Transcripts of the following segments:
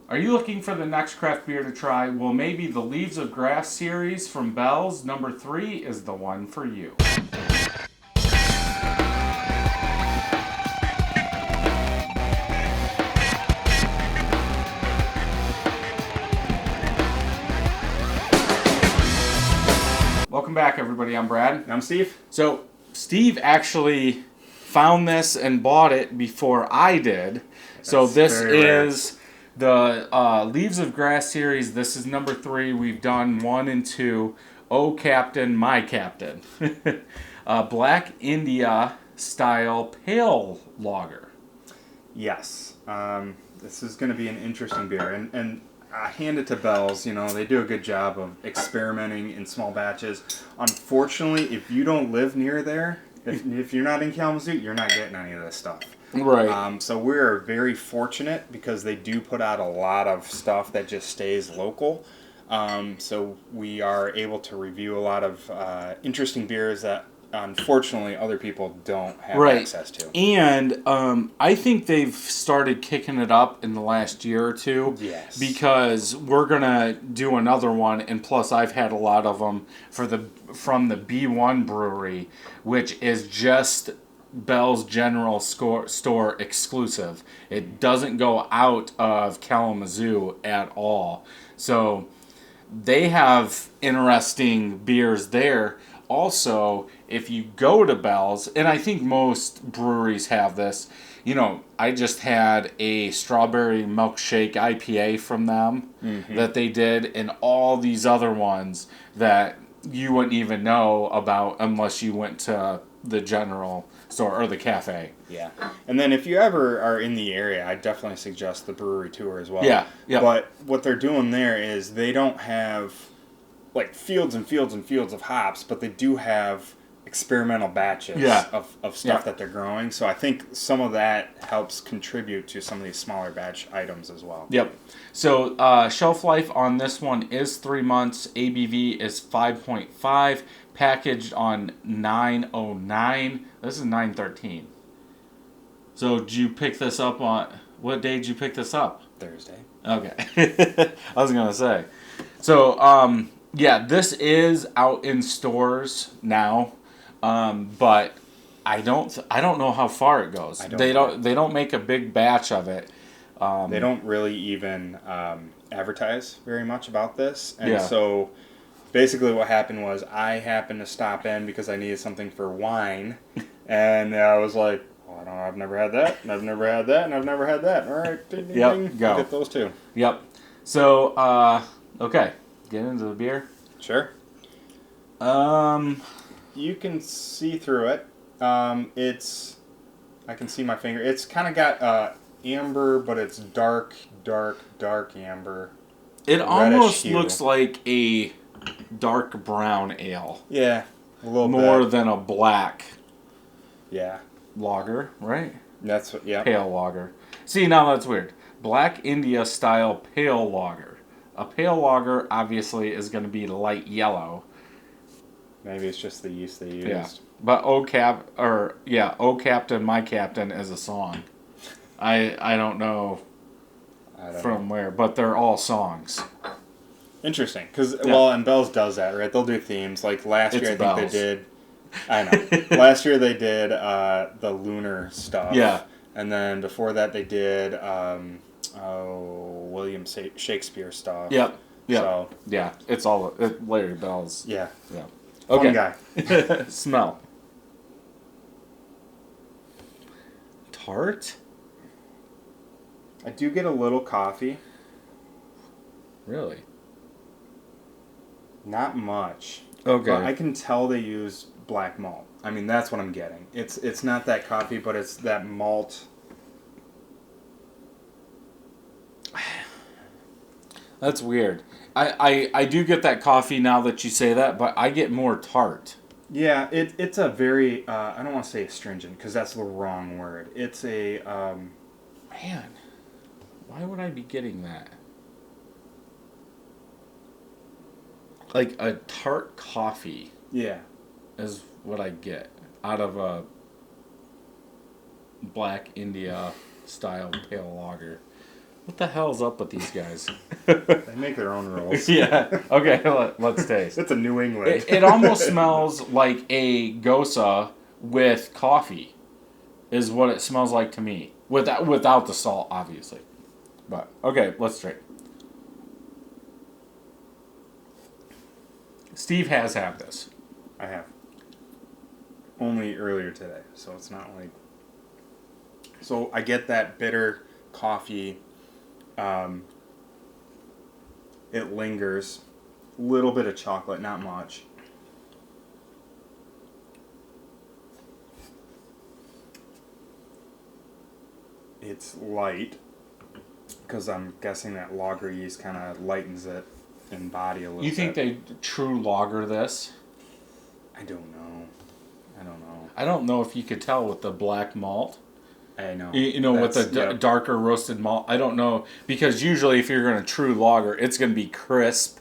Are you looking for the next craft beer to try? Well, maybe the Leaves of Grass series from Bell's number 3 is the one for you. Welcome back, everybody. I'm Brad. I'm Steve. So, Steve actually found this and bought it before I did. So this is the Leaves of Grass series. This is number 3. We've done 1 and 2. Oh, Captain, my Captain. Black India style pale lager. Yes. This is going to be an interesting beer. And I hand it to Bell's. You know, they do a good job of experimenting in small batches. Unfortunately, if you don't live near there, if you're not in Kalamazoo, you're not getting any of this stuff. Right. So we're very fortunate because they do put out a lot of stuff that just stays local. So we are able to review a lot of interesting beers that unfortunately other people don't have access to. And I think they've started kicking it up in the last year or two. Yes. Because we're going to do another one, and plus I've had a lot of them from the B1 Brewery, which is just Bell's General Store exclusive. It doesn't go out of Kalamazoo at all. So they have interesting beers there. Also, if you go to Bell's, and I think most breweries have this, you know, I just had a strawberry milkshake IPA from them that they did, and all these other ones that you wouldn't even know about unless you went to the general store or the cafe. Yeah. And then if you ever are in the area, I definitely suggest the brewery tour as well. Yeah. But what they're doing there is they don't have like fields and fields and fields of hops, but they do have experimental batches of stuff that they're growing. So I think some of that helps contribute to some of these smaller batch items as well. Yep. So shelf life on this one is 3 months. ABV is 5.5. Packaged on 9/09. This is 9/13. So did you pick this up on... What day did you pick this up? Thursday. Okay. I was going to say. So, yeah, this is out in stores now. But I don't know how far it goes. They don't make a big batch of it. They don't really even advertise very much about this. And so basically what happened was I happened to stop in because I needed something for wine. And I was like, oh, I've never had that, and I've never had that, and I've never had that. All right, ding, ding, ding. Go. I'll get those too. Yep. So, okay. Get into the beer. Sure. You can see through it. I can see my finger. It's kind of got amber, but it's dark amber. It almost looks like a dark brown ale. Yeah, a little more bit. than a black. Yeah. Lager, right? That's what. Yeah. Pale lager. See, now that's weird. Black India style pale lager. A pale lager obviously is going to be light yellow. Maybe it's just the yeast they used. Yeah. But Oh Captain, My Captain is a song. I don't know from where, but they're all songs. Interesting, because and Bell's does that, right? They'll do themes. Like last year, I think they did. I know. Last year they did the lunar stuff. Yeah. And then before that they did William Shakespeare stuff. Yep. Yeah. So, yeah. It's all Larry Bell's. Yeah. Yeah. Okay. Fun guy. Smell. Tart? I do get a little coffee. Really? Not much. Okay. But I can tell they use black malt. I mean, that's what I'm getting. It's not that coffee, but it's that malt. That's weird. I do get that coffee now that you say that, but I get more tart. Yeah, it's a very, I don't want to say astringent, because that's the wrong word. It's a... Man, why would I be getting that? Like a tart coffee. Yeah. Is what I get out of a Black India style pale lager. What the hell's up with these guys? They make their own rules. Yeah. Okay, let's taste. It's a New England. It almost smells like a Gosa with coffee, is what it smells like to me. Without the salt, obviously. But, okay, let's drink. Steve has had this. I have. Only earlier today, so it's not like... So I get that bitter coffee. It lingers. A little bit of chocolate, not much. It's light, because I'm guessing that lager yeast kind of lightens it in body a little bit. You think they true lager this? I don't know. I don't know if you could tell with the black malt. I know. You know, with the darker roasted malt. I don't know. Because usually if you're going to true lager, it's going to be crisp,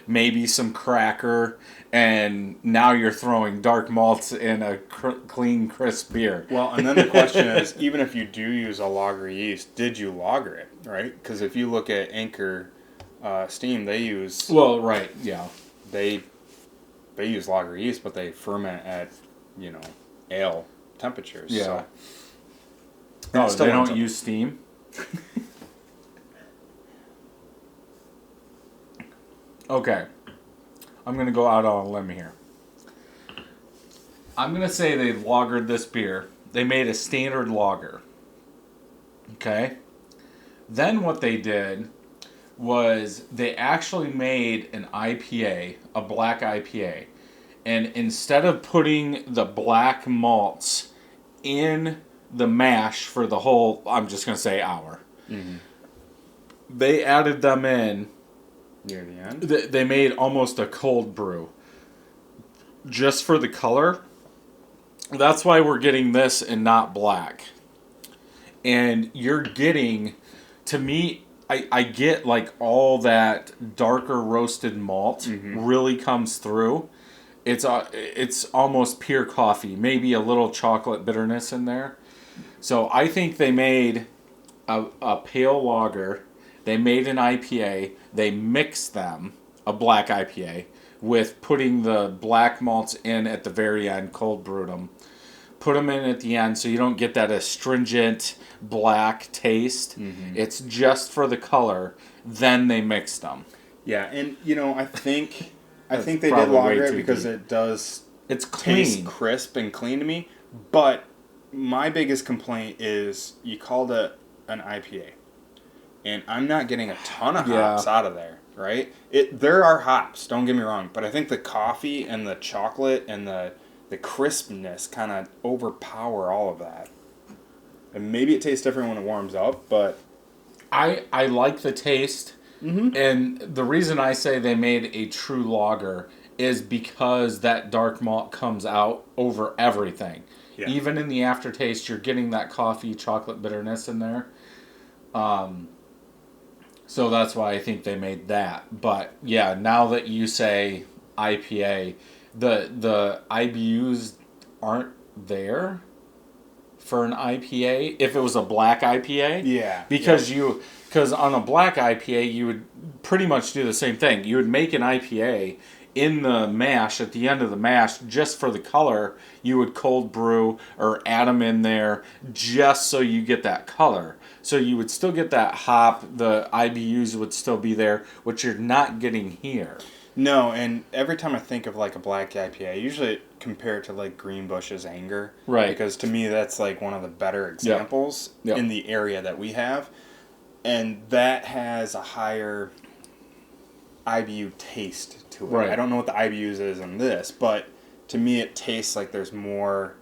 maybe some cracker, and now you're throwing dark malts in a clean, crisp beer. Well, and then the question is, even if you do use a lager yeast, did you lager it, right? Because if you look at Anchor Steam, they use... Well, right, yeah. They use lager yeast, but they ferment at, ale temperatures. Yeah. So. No, they don't use steam? Okay. I'm going to go out on a limb here. I'm going to say they lagered this beer. They made a standard lager. Okay? Then what they did was they actually made an IPA, a black IPA. And instead of putting the black malts in the mash for the whole, I'm just going to say hour, they added them in near the end. They made almost a cold brew just for the color. That's why we're getting this and not black. And you're getting, to me, I get like all that darker roasted malt really comes through. It's almost pure coffee, maybe a little chocolate bitterness in there. So I think they made a pale lager. They made an IPA. They mixed them, a black IPA, with putting the black malts in at the very end, cold brewed them. Put them in at the end so you don't get that astringent black taste. It's just for the color. Then they mixed them. Yeah, and I think they did lager it because it does taste crisp and clean to me. But my biggest complaint is you called it an IPA. And I'm not getting a ton of hops out of there, right? There are hops, don't get me wrong. But I think the coffee and the chocolate and the crispness kind of overpower all of that. And maybe it tastes different when it warms up, but... I like the taste. And the reason I say they made a true lager is because that dark malt comes out over everything. Yeah. Even in the aftertaste, you're getting that coffee chocolate bitterness in there. So that's why I think they made that. But yeah, now that you say IPA, the IBUs aren't there for an IPA. If it was a black IPA, because on a black IPA you would pretty much do the same thing. You would make an IPA in the mash at the end of the mash just for the color. You would cold brew or add them in there just so you get that color. So you would still get that hop. The IBUs would still be there, which you're not getting here. No, and every time I think of like a black IPA, I usually compare it to like Greenbush's Anger. Right. Because to me that's like one of the better examples in the area that we have. And that has a higher IBU taste to it. Right. I don't know what the IBUs is in this, but to me it tastes like there's more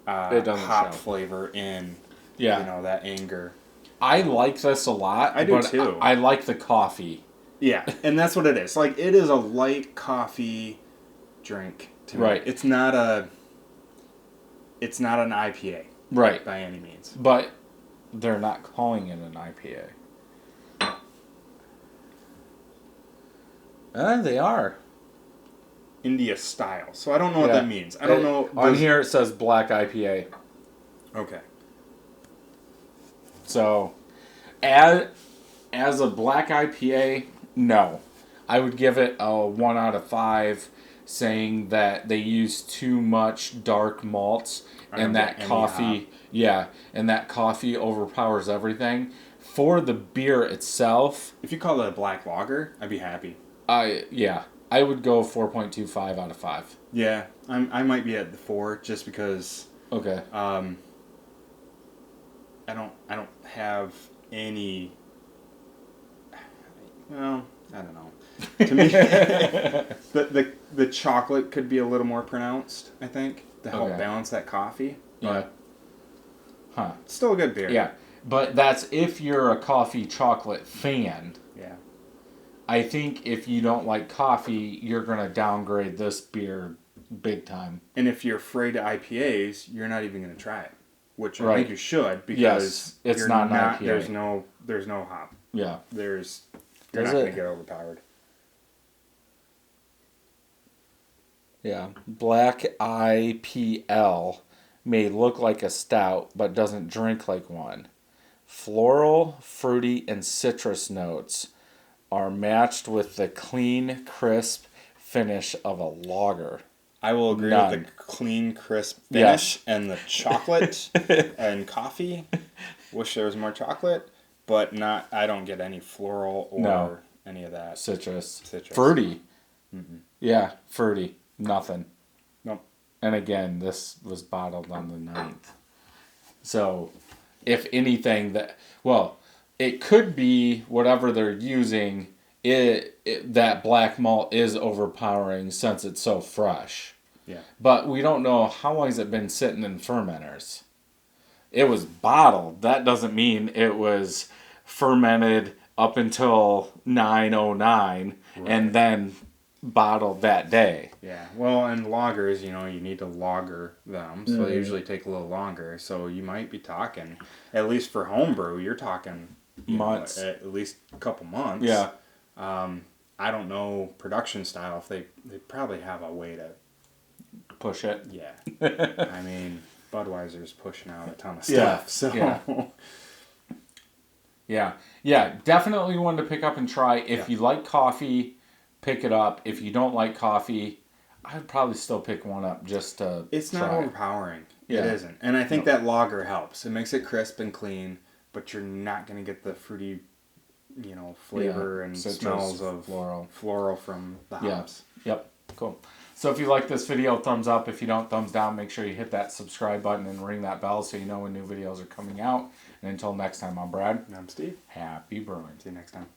hop flavor in that Anger. I like this a lot. I do too. I like the coffee. Yeah, and that's what it is. Like, it is a light coffee drink to me. Right. It's not an IPA. Right. By any means. But they're not calling it an IPA. They are. India style. So I don't know what that means. I don't know. On here it says black IPA. Okay. So, as As a black IPA, no. I would give it a 1 out of 5, saying that they use too much dark malts and that coffee, and that coffee overpowers everything. For the beer itself, if you call it a black lager, I'd be happy. I would go 4.25 out of 5. Yeah, I might be at the 4 just because. Okay. I don't have any. Well, I don't know. To me, the chocolate could be a little more pronounced, I think, to help balance that coffee. But still a good beer. Yeah, but that's if you're a coffee chocolate fan. Yeah. I think if you don't like coffee, you're going to downgrade this beer big time. And if you're afraid of IPAs, you're not even going to try it, which I think you should, because it's not an IPA. There's no hop. Yeah. You're not going to get overpowered. Yeah. Black IPL may look like a stout, but doesn't drink like one. Floral, fruity, and citrus notes are matched with the clean, crisp finish of a lager. I will agree with the clean, crisp finish and the chocolate and coffee. Wish there was more chocolate, but not. I don't get any floral or any of that. Citrus. Fruity. Mm-mm. Yeah, fruity. Nothing. Nope. And again, this was bottled on the 9th. So, if anything, it could be whatever they're using. That black malt is overpowering since it's so fresh. Yeah. But we don't know how long has it been sitting in fermenters. It was bottled. That doesn't mean it was fermented up until 909 and then bottled that day. Yeah. Well, and lagers, you need to lager them, so they usually take a little longer. So you might be talking, at least for homebrew, you're talking months, at least a couple months. Yeah. I don't know production style if they probably have a way to push it. Yeah. I mean, Budweiser's pushing out a ton of stuff. Yeah, definitely one to pick up and try. If you like coffee, pick it up. If you don't like coffee, I'd probably still pick one up just to It's not overpowering. Yeah. It isn't. And I think that lager helps. It makes it crisp and clean, but you're not going to get the fruity, flavor and citrus, smells of floral from the hops. Yep. Cool. So if you like this video, thumbs up. If you don't, thumbs down. Make sure you hit that subscribe button and ring that bell so you know when new videos are coming out. And until next time, I'm Brad. And I'm Steve. Happy brewing. See you next time.